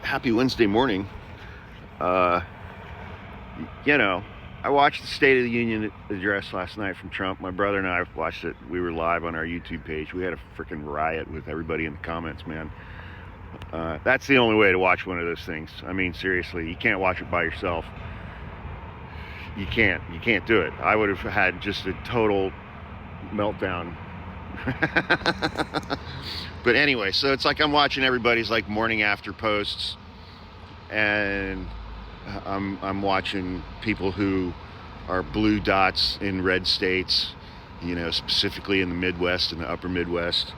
happy Wednesday morning. Uh, I watched the State of the Union address last night from Trump. My brother and I watched it. We were live on our YouTube page. We had a freaking riot with everybody in the comments, man. That's the only way to watch one of those things. I mean, seriously, you can't watch it by yourself. You can't do it. I would have had just a total meltdown. But anyway, so it's like I'm watching everybody's like morning after posts, and I'm watching people who are blue dots in red states, specifically in the Midwest and the upper Midwest,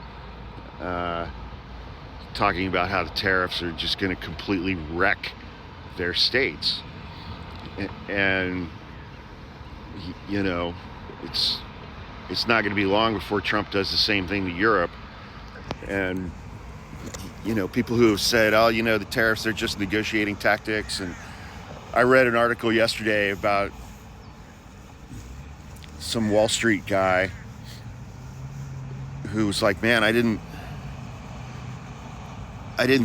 talking about how the tariffs are just going to completely wreck their states. And it's not going to be long before Trump does the same thing to Europe. And people who have said, oh, the tariffs are just negotiating tactics. And I read an article yesterday about some Wall Street guy who was like, man, I didn't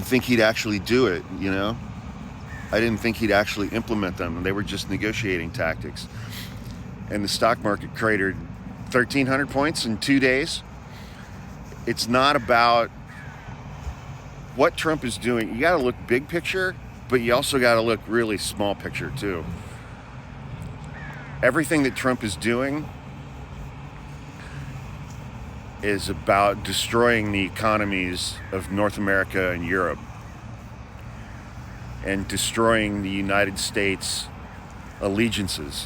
think he'd actually do it. I didn't think he'd actually implement them. They were just negotiating tactics. And the stock market cratered 1,300 points in 2 days. It's not about what Trump is doing. You got to look big picture, but you also got to look really small picture too. Everything that Trump is doing is about destroying the economies of North America and Europe and destroying the United States allegiances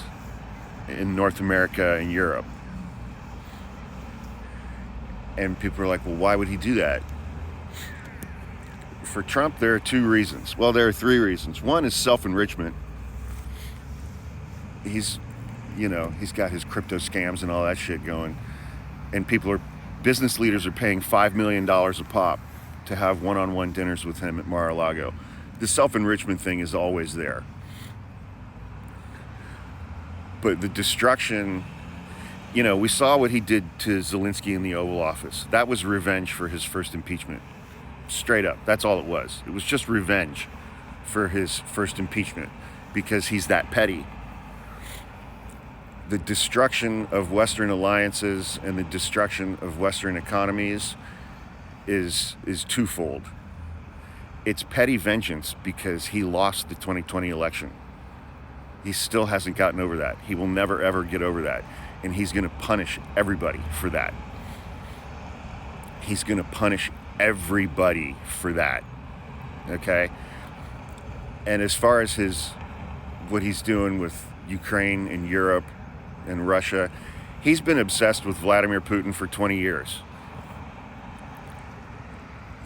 in North America and Europe. And people are like, well, why would he do that? For Trump, there are two reasons. Well, there are three reasons. One is self-enrichment. He's got his crypto scams and all that shit going. And business leaders are paying $5 million a pop to have one-on-one dinners with him at Mar-a-Lago. The self-enrichment thing is always there. But the destruction, we saw what he did to Zelensky in the Oval Office. That was revenge for his first impeachment. Straight up. That's all it was. It was just revenge for his first impeachment because he's that petty. The destruction of Western alliances and the destruction of Western economies is twofold. It's petty vengeance because he lost the 2020 election. He still hasn't gotten over that. He will never, ever get over that. And he's going to punish everybody for that. He's going to punish everybody for that. Okay? And as far as what he's doing with Ukraine and Europe and Russia, he's been obsessed with Vladimir Putin for 20 years.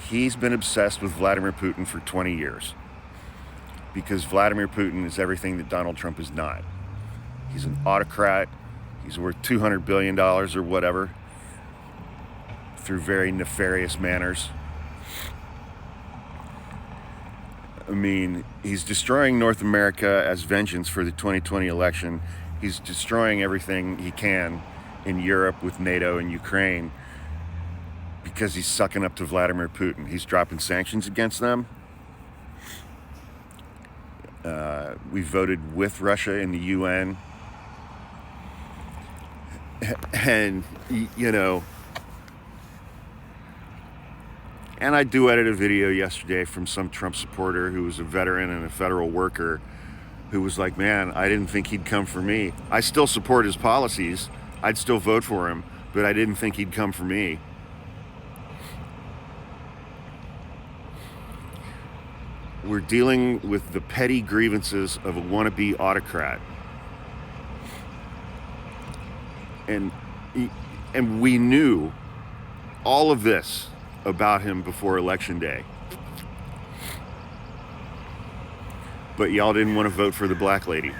He's been obsessed with Vladimir Putin for 20 years. Because Vladimir Putin is everything that Donald Trump is not. He's an autocrat. He's worth $200 billion or whatever through very nefarious manners. I mean, he's destroying North America as vengeance for the 2020 election. He's destroying everything he can in Europe with NATO and Ukraine because he's sucking up to Vladimir Putin. He's dropping sanctions against them. We voted with Russia in the UN. And, and I edit a video yesterday from some Trump supporter who was a veteran and a federal worker who was like, man, I didn't think he'd come for me. I still support his policies. I'd still vote for him, but I didn't think he'd come for me. We're dealing with the petty grievances of a wannabe autocrat. And we knew all of this about him before Election Day. But y'all didn't want to vote for the black lady.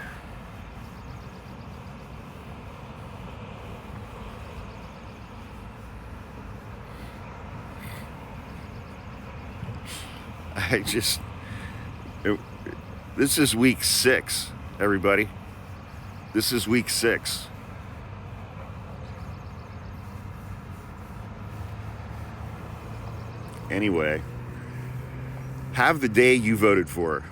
This is week 6, everybody. This is week 6. Anyway, Have the day you voted for.